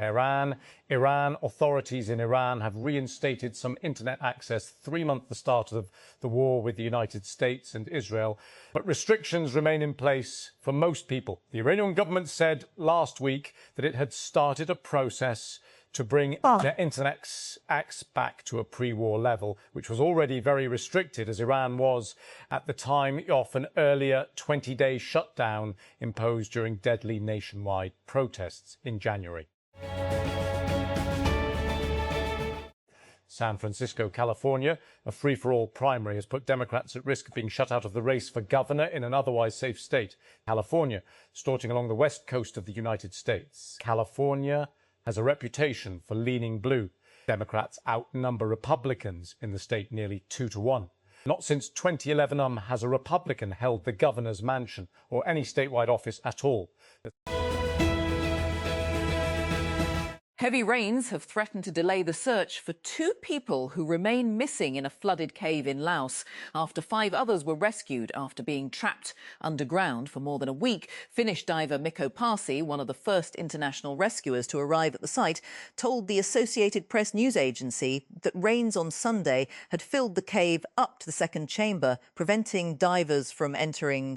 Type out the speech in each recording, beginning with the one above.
Tehran. Authorities in Iran have reinstated some internet access 3 months after the start of the war with the United States and Israel. But restrictions remain in place for most people. The Iranian government said last week that it had started a process to bring their internet access back to a pre-war level, which was already very restricted, as Iran was at the time off an earlier 20-day shutdown imposed during deadly nationwide protests in January. San Francisco, California, a free-for-all primary has put Democrats at risk of being shut out of the race for governor in an otherwise safe state. California, starting along the west coast of the United States. California has a reputation for leaning blue. Democrats outnumber Republicans in the state nearly 2-1. Not since 2011 has a Republican held the governor's mansion or any statewide office at all. Heavy rains have threatened to delay the search for 2 people who remain missing in a flooded cave in Laos after 5 others were rescued after being trapped underground for more than a week. Finnish diver Mikko Pasi, one of the first international rescuers to arrive at the site, told the Associated Press news agency that rains on Sunday had filled the cave up to the second chamber, preventing divers from entering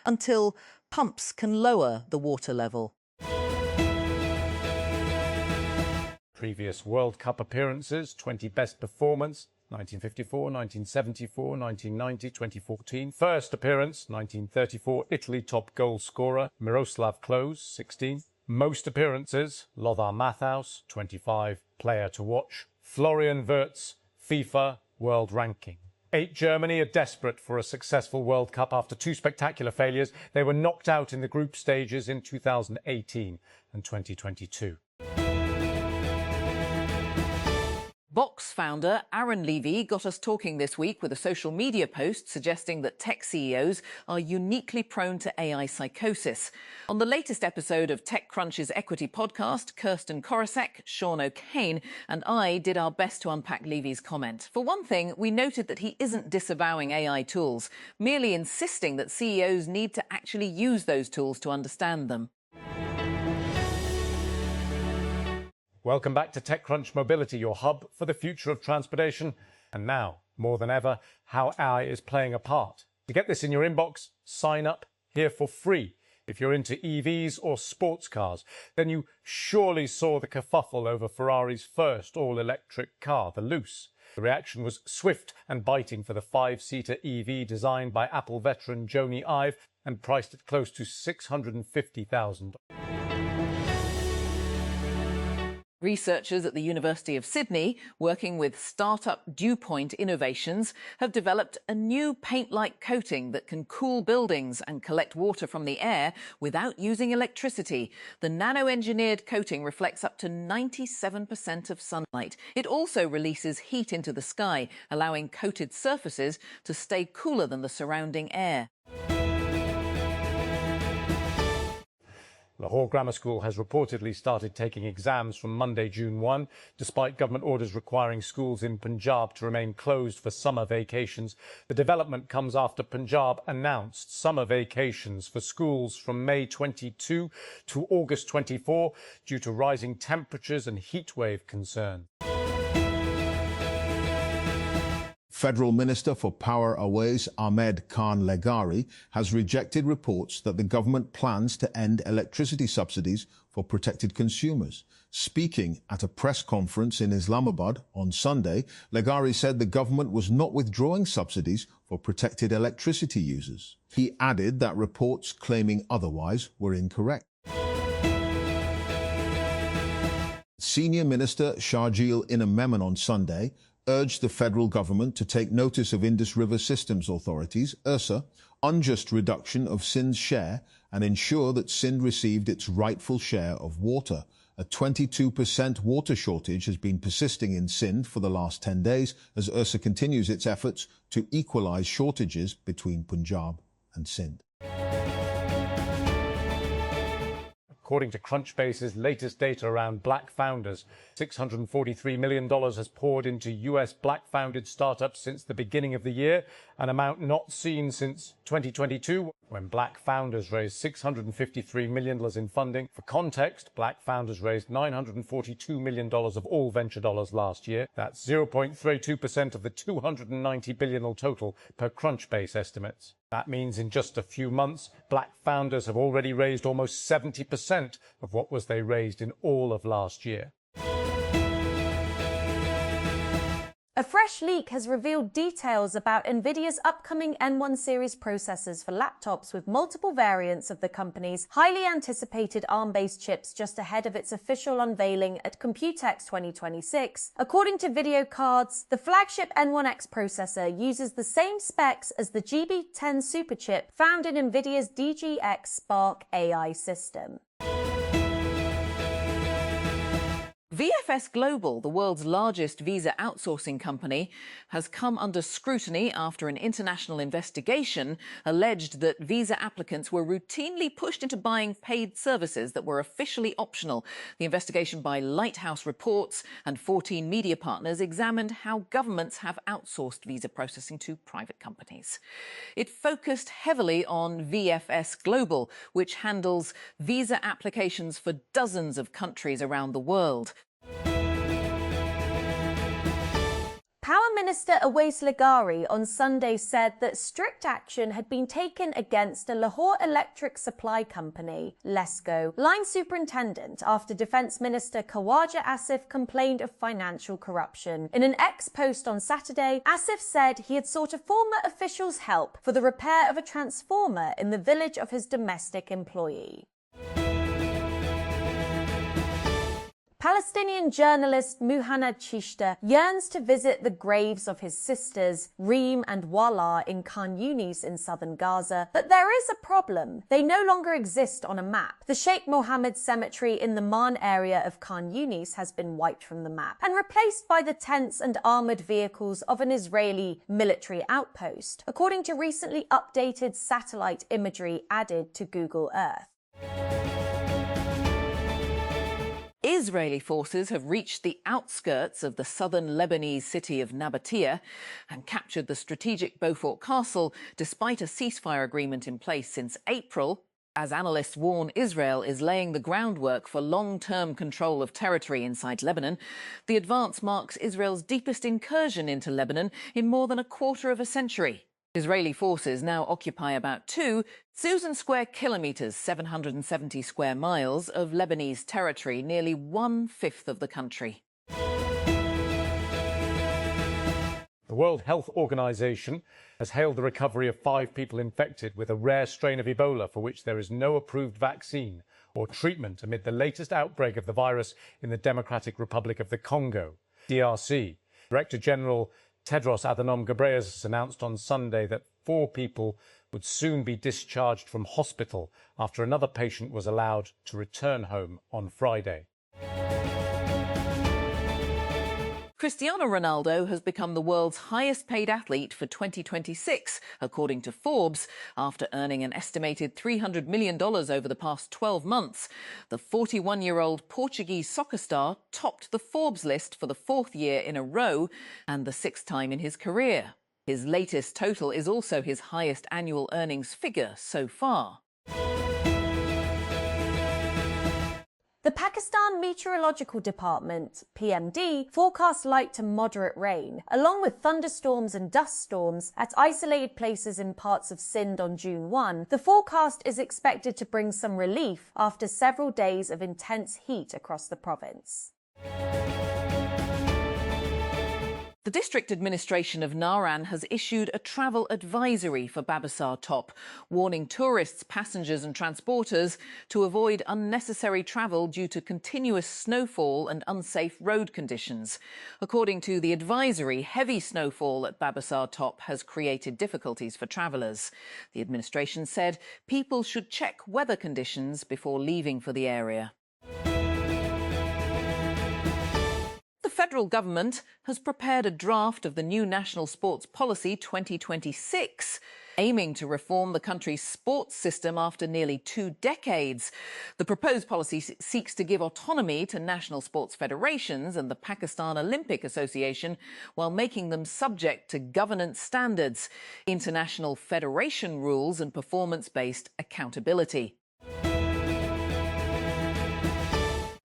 until pumps can lower the water level. Previous World Cup appearances, 20 best performance, 1954, 1974, 1990, 2014. First appearance, 1934, Italy top goal scorer, Miroslav Klose, 16. Most appearances, Lothar Matthaus, 25, player to watch. Florian Wirtz, FIFA world ranking. 8 Germany are desperate for a successful World Cup after 2 spectacular failures. They were knocked out in the group stages in 2018 and 2022. Box founder Aaron Levy got us talking this week with a social media post suggesting that tech CEOs are uniquely prone to AI psychosis. On the latest episode of TechCrunch's Equity podcast, Kirsten Korosek, Sean O'Kane and I did our best to unpack Levy's comment. For one thing, we noted that he isn't disavowing AI tools, merely insisting that CEOs need to actually use those tools to understand them. Welcome back to TechCrunch Mobility, your hub for the future of transportation. And now, more than ever, how AI is playing a part. To get this in your inbox, sign up here for free. If you're into EVs or sports cars, then you surely saw the kerfuffle over Ferrari's first all-electric car, the Luce. The reaction was swift and biting for the 5-seater EV designed by Apple veteran Jony Ive and priced at close to $650,000. Researchers at the University of Sydney, working with startup Dewpoint Innovations, have developed a new paint-like coating that can cool buildings and collect water from the air without using electricity. The nano-engineered coating reflects up to 97% of sunlight. It also releases heat into the sky, allowing coated surfaces to stay cooler than the surrounding air. Lahore Grammar School has reportedly started taking exams from Monday, June 1, despite government orders requiring schools in Punjab to remain closed for summer vacations. The development comes after Punjab announced summer vacations for schools from May 22 to August 24 due to rising temperatures and heatwave concerns. Federal Minister for Power Aways Ahmed Khan Legari has rejected reports that the government plans to end electricity subsidies for protected consumers. Speaking at a press conference in Islamabad on Sunday, Legari said the government was not withdrawing subsidies for protected electricity users. He added that reports claiming otherwise were incorrect. Senior Minister Sharjeel Inam on Sunday urged the federal government to take notice of Indus River Systems Authority's, IRSA, unjust reduction of Sindh's share and ensure that Sindh received its rightful share of water. A 22% water shortage has been persisting in Sindh for the last 10 days as IRSA continues its efforts to equalize shortages between Punjab and Sindh. According to Crunchbase's latest data around black founders, $643 million has poured into US black-founded startups since the beginning of the year, an amount not seen since 2022, when Black Founders raised $653 million in funding. For context, Black Founders raised $942 million of all venture dollars last year. That's 0.32% of the $290 billion total per Crunchbase estimates. That means in just a few months, Black Founders have already raised almost 70% of what they raised in all of last year. A fresh leak has revealed details about NVIDIA's upcoming N1 series processors for laptops with multiple variants of the company's highly anticipated ARM-based chips just ahead of its official unveiling at Computex 2026. According to Video Cards, the flagship N1X processor uses the same specs as the GB10 superchip found in NVIDIA's DGX Spark AI system. VFS Global, the world's largest visa outsourcing company, has come under scrutiny after an international investigation alleged that visa applicants were routinely pushed into buying paid services that were officially optional. The investigation by Lighthouse Reports and 14 media partners examined how governments have outsourced visa processing to private companies. It focused heavily on VFS Global, which handles visa applications for dozens of countries around the world. Power Minister Awais Leghari on Sunday said that strict action had been taken against a Lahore electric supply company, Lesco, line superintendent, after Defence Minister Khawaja Asif complained of financial corruption. In an X post on Saturday, Asif said he had sought a former official's help for the repair of a transformer in the village of his domestic employee. Palestinian journalist Muhannad Chishta yearns to visit the graves of his sisters, Reem and Wala, in Khan Yunis in southern Gaza, but there is a problem. They no longer exist on a map. The Sheikh Mohammed Cemetery in the Man area of Khan Yunis has been wiped from the map and replaced by the tents and armoured vehicles of an Israeli military outpost, according to recently updated satellite imagery added to Google Earth. Israeli forces have reached the outskirts of the southern Lebanese city of Nabatea and captured the strategic Beaufort Castle despite a ceasefire agreement in place since April. As analysts warn, Israel is laying the groundwork for long-term control of territory inside Lebanon. The advance marks Israel's deepest incursion into Lebanon in more than a quarter of a century. Israeli forces now occupy about 2 Susan square kilometres, 770 square miles, of Lebanese territory, nearly 1/5 of the country. The World Health Organization has hailed the recovery of 5 people infected with a rare strain of Ebola for which there is no approved vaccine or treatment amid the latest outbreak of the virus in the Democratic Republic of the Congo, DRC. Director General Tedros Adhanom Ghebreyesus announced on Sunday that 4 people would soon be discharged from hospital after another patient was allowed to return home on Friday. Cristiano Ronaldo has become the world's highest-paid athlete for 2026, according to Forbes, after earning an estimated $300 million over the past 12 months. The 41-year-old Portuguese soccer star topped the Forbes list for the 4th year in a row and the 6th time in his career. His latest total is also his highest annual earnings figure so far. The Pakistan Meteorological Department, PMD, forecast light to moderate rain, along with thunderstorms and dust storms at isolated places in parts of Sindh on June 1. The forecast is expected to bring some relief after several days of intense heat across the province. The district administration of Naran has issued a travel advisory for Babasar Top, warning tourists, passengers and transporters to avoid unnecessary travel due to continuous snowfall and unsafe road conditions. According to the advisory, heavy snowfall at Babasar Top has created difficulties for travellers. The administration said people should check weather conditions before leaving for the area. The federal government has prepared a draft of the new National Sports Policy 2026. aiming to reform the country's sports system after nearly 2 decades. The proposed policy seeks to give autonomy to national sports federations and the Pakistan Olympic Association while making them subject to governance standards, international federation rules and performance-based accountability.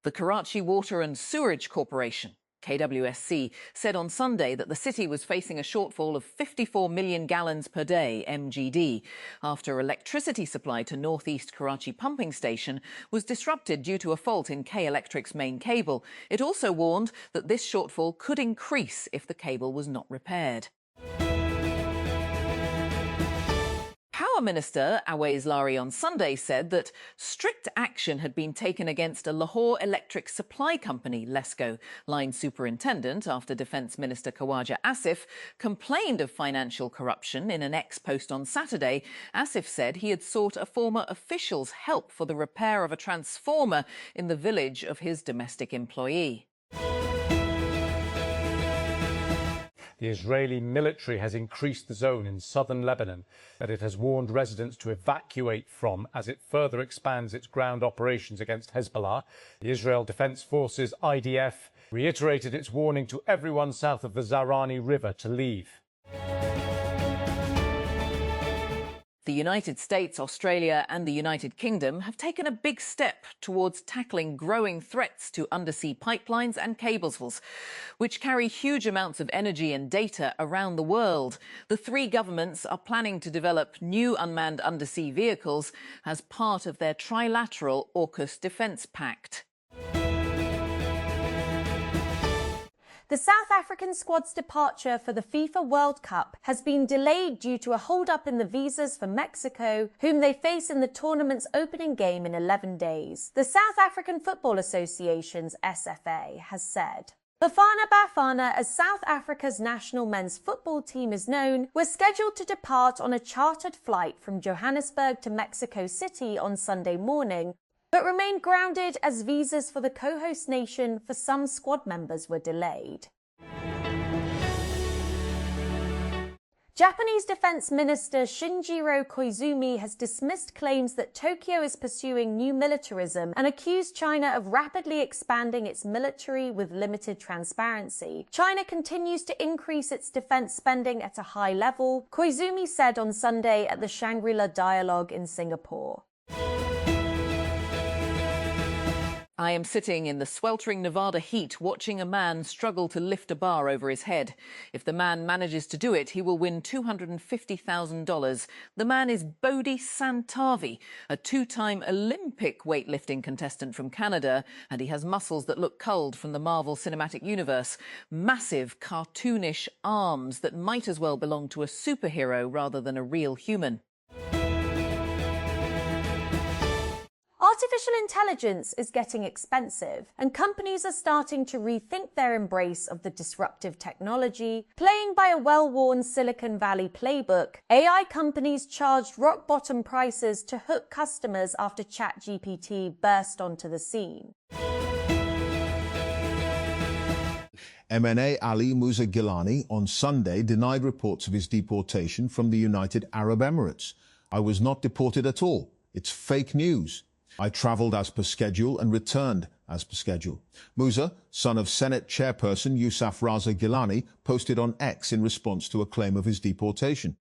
The Karachi Water and Sewerage Corporation, KWSC, said on Sunday that the city was facing a shortfall of 54 million gallons per day, MGD, after electricity supply to northeast Karachi pumping station was disrupted due to a fault in K Electric's main cable. It also warned that this shortfall could increase if the cable was not repaired. Power Minister Awais Lari on Sunday said that strict action had been taken against a Lahore electric supply company, Lesco, line superintendent, after Defence Minister Khawaja Asif complained of financial corruption in an ex-post on Saturday. Asif said he had sought a former official's help for the repair of a transformer in the village of his domestic employee. The Israeli military has increased the zone in southern Lebanon that it has warned residents to evacuate from as it further expands its ground operations against Hezbollah. The Israel Defense Forces, IDF, reiterated its warning to everyone south of the Zahrani River to leave. The United States, Australia and the United Kingdom have taken a big step towards tackling growing threats to undersea pipelines and cables, which carry huge amounts of energy and data around the world. The three governments are planning to develop new unmanned undersea vehicles as part of their trilateral AUKUS defence pact. The South African squad's departure for the FIFA World Cup has been delayed due to a hold-up in the visas for Mexico, whom they face in the tournament's opening game in 11 days. The South African Football Association's SFA has said. Bafana Bafana, as South Africa's national men's football team is known, were scheduled to depart on a chartered flight from Johannesburg to Mexico City on Sunday morning, but remained grounded as visas for the co-host nation for some squad members were delayed. Japanese Defense Minister Shinjiro Koizumi has dismissed claims that Tokyo is pursuing new militarism and accused China of rapidly expanding its military with limited transparency. China continues to increase its defense spending at a high level, Koizumi said on Sunday at the Shangri-La Dialogue in Singapore. I am sitting in the sweltering Nevada heat watching a man struggle to lift a bar over his head. If the man manages to do it, he will win $250,000. The man is Bodhi Santavi, a two-time Olympic weightlifting contestant from Canada, and he has muscles that look culled from the Marvel Cinematic Universe. Massive, cartoonish arms that might as well belong to a superhero rather than a real human. Artificial intelligence is getting expensive, and companies are starting to rethink their embrace of the disruptive technology. Playing by a well-worn Silicon Valley playbook, AI companies charged rock-bottom prices to hook customers after ChatGPT burst onto the scene. MNA Ali Musa Gilani on Sunday denied reports of his deportation from the United Arab Emirates. "I was not deported at all. It's fake news. I travelled as per schedule and returned as per schedule." Musa, son of Senate chairperson Yousaf Raza Gilani, posted on X in response to a claim of his deportation.